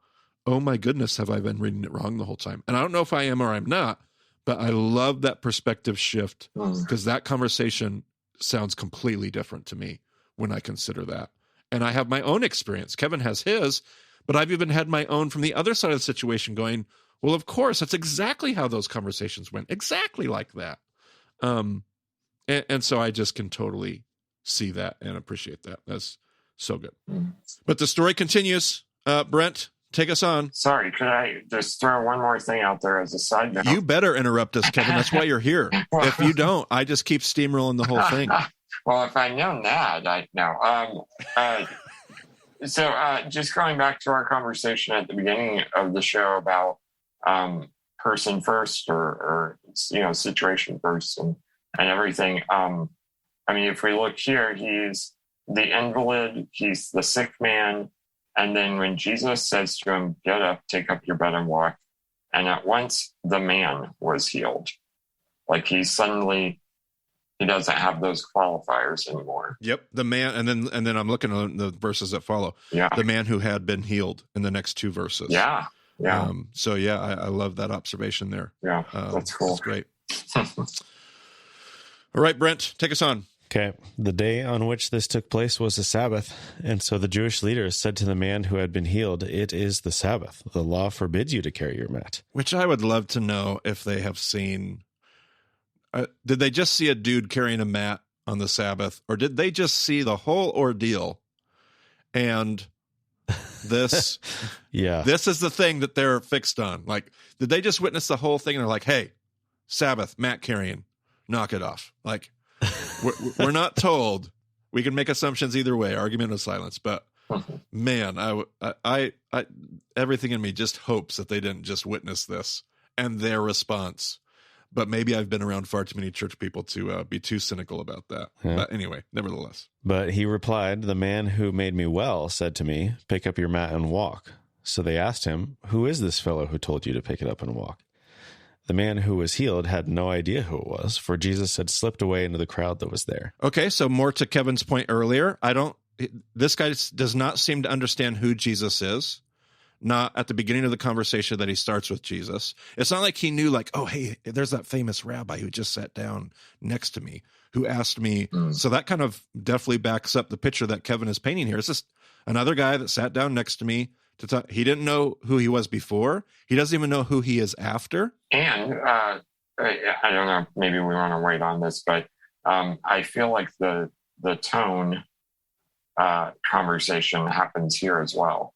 oh my goodness, have I been reading it wrong the whole time? And I don't know if I am or I'm not, but I love that perspective shift because that conversation sounds completely different to me when I consider that. And I have my own experience. Kevan has his, but I've even had my own from the other side of the situation going, well, of course, that's exactly how those conversations went. Exactly like that. And so I just can totally see that and appreciate that. That's so good. But the story continues. Brent, take us on. Sorry, could I just throw one more thing out there as a side note? You better interrupt us, Kevan. That's why you're here. If you don't, I just keep steamrolling the whole thing. Well, if I'd known that, I'd know. So just going back to our conversation at the beginning of the show about person first or situation first and everything. If we look here, he's the invalid, he's the sick man. And then when Jesus says to him, get up, take up your bed and walk. And at once the man was healed. Like he doesn't have those qualifiers anymore. Yep. The man. And then I'm looking at the verses that follow. Yeah. The man who had been healed in the next two verses. Yeah. Yeah. I love that observation there. Yeah. That's cool. That's great. All right, Brent, take us on. Okay. The day on which this took place was the Sabbath. And so the Jewish leaders said to the man who had been healed, it is the Sabbath. The law forbids you to carry your mat. Which I would love to know if they have seen. Did they just see a dude carrying a mat on the Sabbath? Or did they just see the whole ordeal? And this, this is the thing that they're fixed on. Like, did they just witness the whole thing? And they're like, hey, Sabbath, mat carrying, knock it off. Like, we're not told. We can make assumptions either way, argument of silence. But man, I everything in me just hopes that they didn't just witness this and their response. But maybe I've been around far too many church people to be too cynical about that. Yeah. But anyway, nevertheless. But he replied, the man who made me well said to me, pick up your mat and walk. So they asked him, who is this fellow who told you to pick it up and walk? The man who was healed had no idea who it was, for Jesus had slipped away into the crowd that was there. Okay, so more to Kevan's point earlier. This guy does not seem to understand who Jesus is. Not at the beginning of the conversation that he starts with Jesus. It's not like he knew, like, oh, hey, there's that famous rabbi who just sat down next to me, who asked me. So that kind of definitely backs up the picture that Kevan is painting here. It's just another guy that sat down next to me to talk. He didn't know who he was before. He doesn't even know who he is after. And I don't know, maybe we want to wait on this, but I feel like the tone conversation happens here as well.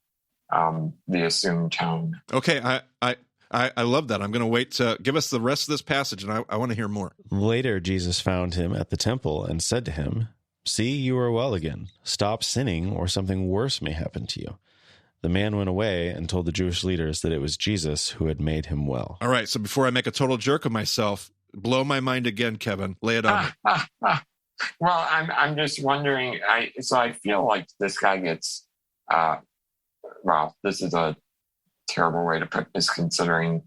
The assumed tone. Okay, I love that. I'm going to wait to give us the rest of this passage, and I want to hear more. Later, Jesus found him at the temple and said to him, See, you are well again. Stop sinning, or something worse may happen to you." The man went away and told the Jewish leaders that it was Jesus who had made him well. All right, so before I make a total jerk of myself, blow my mind again, Kevan. Lay it on me. Well, I'm just wondering. I feel like this guy gets. Well, this is a terrible way to put this, considering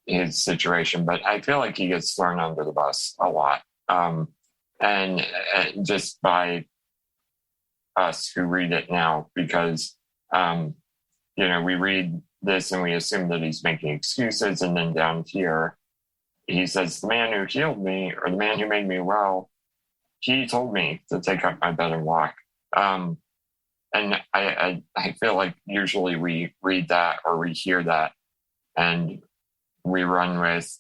his situation, but I feel like he gets thrown under the bus a lot, and just by us who read it now, because we read this and we assume that he's making excuses, and then down here he says, "The man who healed me, or the man who made me well, he told me to take up my bed and walk." And I feel like usually we read that or we hear that and we run with,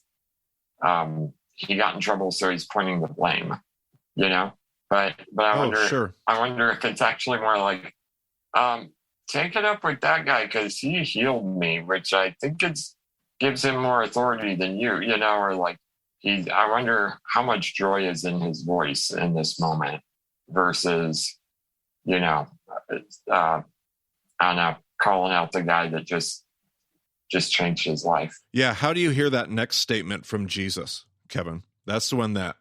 he got in trouble, so he's pointing the blame, But I wonder if it's actually more like, take it up with that guy because he healed me, which I think gives him more authority than you, or like I wonder how much joy is in his voice in this moment versus, I don't know, calling out the guy that just changed his life. Yeah. How do you hear that next statement from Jesus, Kevan? That's the one that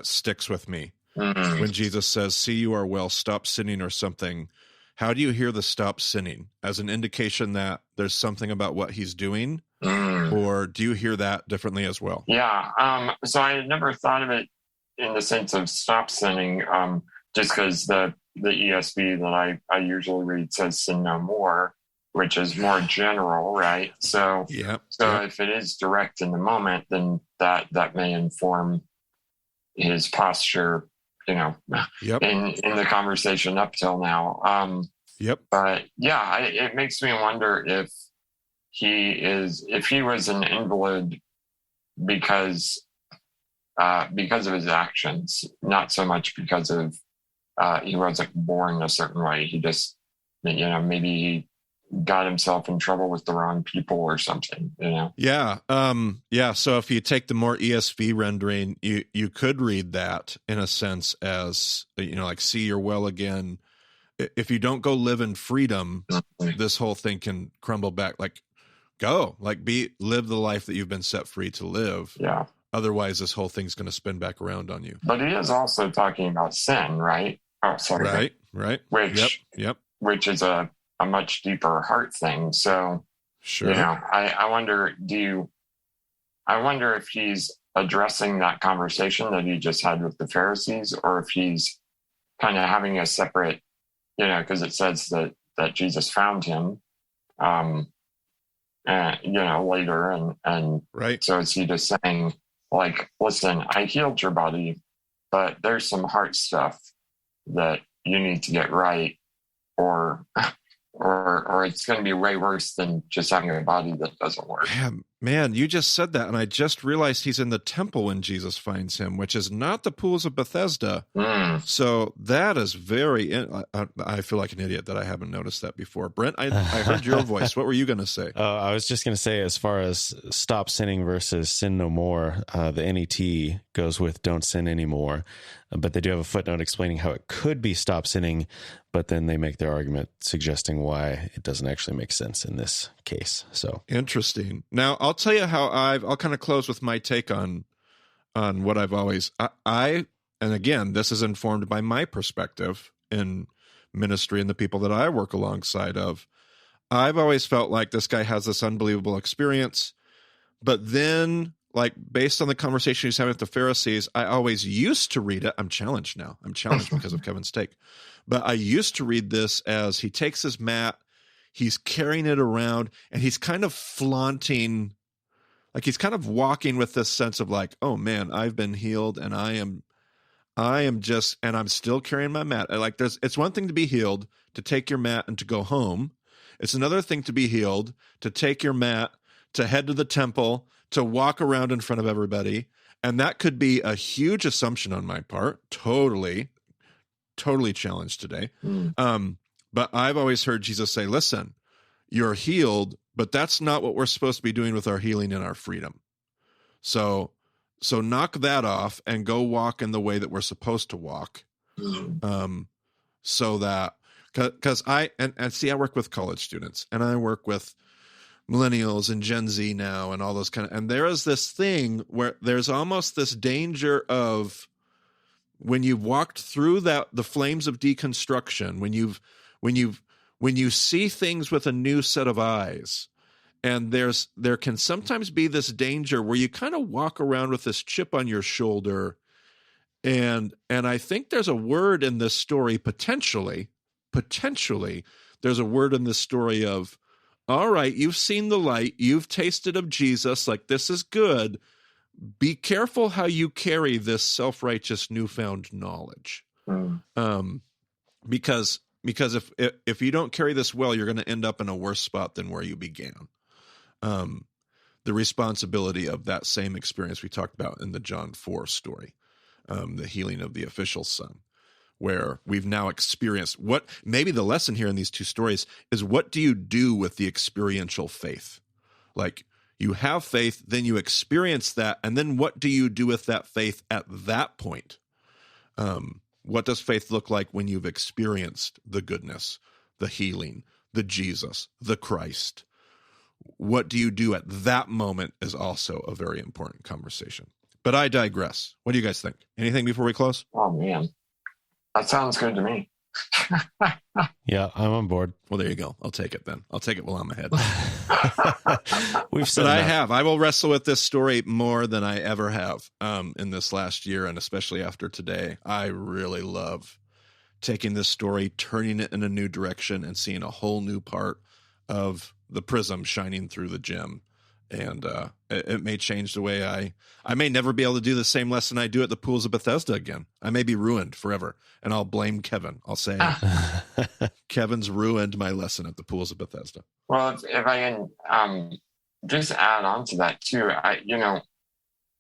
sticks with me. Mm-hmm. When Jesus says, "See, you are well, stop sinning," or something. How do you hear the "stop sinning" as an indication that there's something about what he's doing? Or do you hear that differently as well? Yeah. So I had never thought of it in the sense of stop sinning, just because the ESV that I usually read says "sin no more," which is more general, right? So, if it is direct in the moment, then that may inform his posture, in the conversation up till now. But yeah, it makes me wonder if he was an invalid because of his actions, not so much because of he wasn't born a certain way. He just, maybe he got himself in trouble with the wrong people or something, Yeah. So if you take the more ESV rendering, you could read that in a sense as, like, "See, you're well again." If you don't go live in freedom, this whole thing can crumble back. Like, go, like, live the life that you've been set free to live. Yeah. Otherwise, this whole thing's going to spin back around on you. But he is also talking about sin, right? Oh, sorry. Right. Which is a much deeper heart thing. So, sure. I wonder, I wonder if he's addressing that conversation that he just had with the Pharisees, or if he's kind of having a separate, because it says that Jesus found him, later. And right. So is he just saying, like, "Listen, I healed your body, but there's some heart stuff that you need to get right, or it's going to be way worse than just having a body that doesn't work." Man, you just said that, and I just realized he's in the temple when Jesus finds him, which is not the pools of Bethesda. So that is I feel like an idiot that I haven't noticed that before. Brent, I heard your voice. What were you going to say? I was just going to say, as far as stop sinning versus sin no more, the NET goes with "don't sin anymore," but they do have a footnote explaining how it could be stop sinning, but then they make their argument suggesting why it doesn't actually make sense in this case. So interesting. Now, I'll tell you how I'll kind of close with my take on what I've always, and again, this is informed by my perspective in ministry and the people that I work alongside of. I've always felt like this guy has this unbelievable experience, but then, like, based on the conversation he's having with the Pharisees, I always used to read it. I'm challenged now. I'm challenged because of Kevan's take. But I used to read this as he takes his mat, he's carrying it around, and he's kind of flaunting, like he's kind of walking with this sense of like, "Oh man, I've been healed, and I am just, and I'm still carrying my mat." Like, it's one thing to be healed, to take your mat and to go home. It's another thing to be healed, to take your mat, to head to the temple, to walk around in front of everybody. And that could be a huge assumption on my part. Totally challenged today. But I've always heard Jesus say, "Listen, you're healed, but that's not what we're supposed to be doing with our healing and our freedom. So knock that off and go walk in the way that we're supposed to walk." So that, because I work with college students, and I work with millennials and Gen Z now, and all those and there is this thing where there's almost this danger of, when you've walked through the flames of deconstruction, when you see things with a new set of eyes, and there can sometimes be this danger where you kind of walk around with this chip on your shoulder. And I think there's a word in this story, potentially, there's a word in this story of, all right, you've seen the light, you've tasted of Jesus, like, this is good. Be careful how you carry this self-righteous newfound knowledge. Because if you don't carry this well, you're going to end up in a worse spot than where you began. The responsibility of that same experience we talked about in the John 4 story, the healing of the official son, where we've now experienced what maybe the lesson here in these two stories is, what do you do with the experiential faith? Like, you have faith, then you experience that, and then what do you do with that faith at that point? What does faith look like when you've experienced the goodness, the healing, the Jesus, the Christ? What do you do at that moment is also a very important conversation. But I digress. What do you guys think? Anything before we close? Oh, man. That sounds good to me. Yeah, I'm on board. Well, there you go. I'll take it then. I'll take it while I'm ahead. We've said But I will wrestle with this story more than I ever have in this last year, and especially after today. I really love taking this story, turning it in a new direction, and seeing a whole new part of the prism shining through the gem. And it may change the way I may never be able to do the same lesson I do at the pools of Bethesda again. I may be ruined forever, and I'll blame Kevan. I'll say, Kevan's ruined my lesson at the pools of Bethesda. Well, if I can just add on to that too,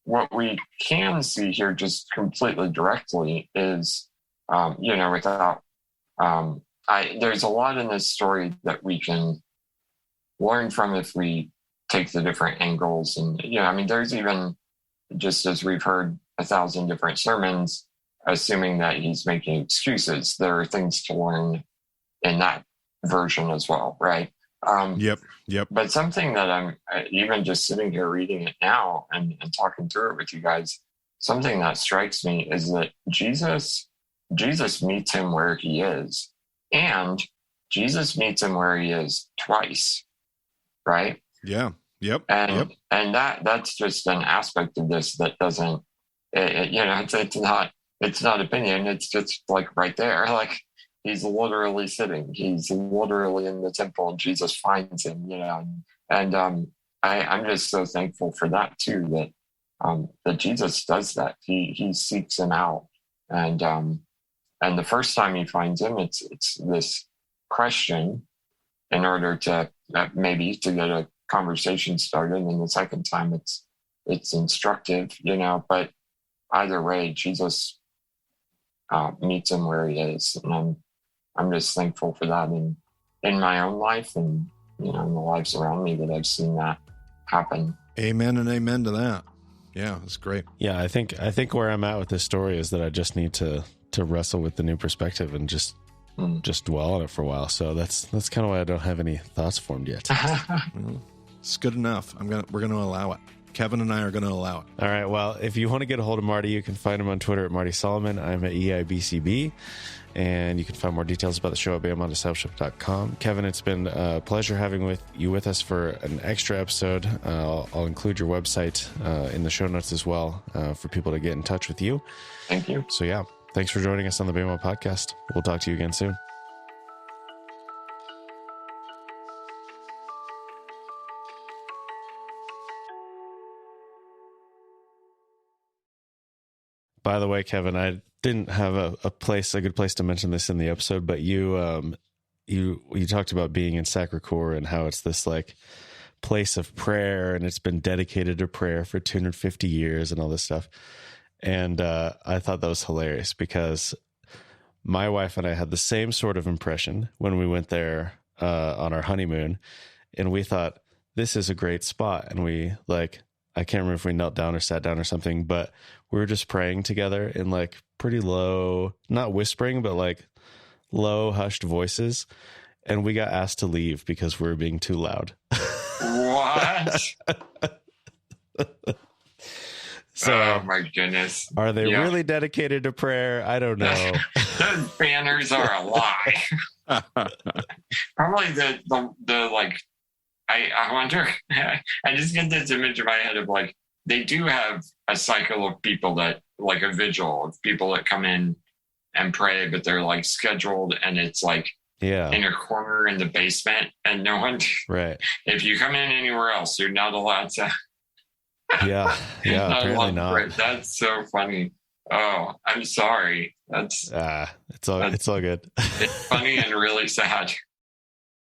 what we can see here just completely directly is, without, there's a lot in this story that we can learn from if we take the different angles. And, there's even, just as we've heard 1,000 different sermons, assuming that he's making excuses, there are things to learn in that version as well, right? Yep. But something that I'm even just sitting here reading it now and talking through it with you guys, something that strikes me is that Jesus meets him where he is, and Jesus meets him where he is twice, right? Yeah. Yep. And that's just an aspect of this that doesn't, it's not opinion. It's just like right there. Like, he's literally sitting. He's literally in the temple, and Jesus finds him. And I'm just so thankful for that too. That Jesus does that. He seeks him out, and the first time he finds him, it's this question in order to maybe to get a conversation started, and the second time it's instructive, but either way, Jesus meets him where he is, and I'm just thankful for that in my own life, and in the lives around me, that I've seen that happen. Amen and amen to that. Yeah, that's great. Yeah, I think where I'm at with this story is that I just need to wrestle with the new perspective and just dwell on it for a while. So that's kind of why I don't have any thoughts formed yet. It's good enough. We're gonna allow it. Kevan and I are going to allow it. All right. Well, if you want to get a hold of Marty, you can find him on Twitter at Marty Solomon. I'm at EIBCB. And you can find more details about the show at BamaDiscipleship.com. Kevan, it's been a pleasure having you with us for an extra episode. I'll include your website in the show notes as well for people to get in touch with you. Thank you. So, yeah, thanks for joining us on the Bama Podcast. We'll talk to you again soon. By the way, Kevan, I didn't have a good place to mention this in the episode, but you talked about being in Sacré-Cœur and how it's this like place of prayer, and it's been dedicated to prayer for 250 years and all this stuff. And I thought that was hilarious because my wife and I had the same sort of impression when we went there on our honeymoon, and we thought this is a great spot. And we I can't remember if we knelt down or sat down or something, but we were just praying together in like pretty low, not whispering, but like low, hushed voices. And we got asked to leave because we were being too loud. What? So, oh my goodness. Are they really dedicated to prayer? I don't know. Those banners are a lie. Probably the like, I wonder, I just get this image in my head of like, they do have a cycle of people that, like a vigil of people that come in and pray, but they're like scheduled and it's like in a corner in the basement and no one, right. If you come in anywhere else, you're not allowed to. Yeah. Apparently not. That's so funny. Oh, I'm sorry. That's it's all good. It's funny and really sad.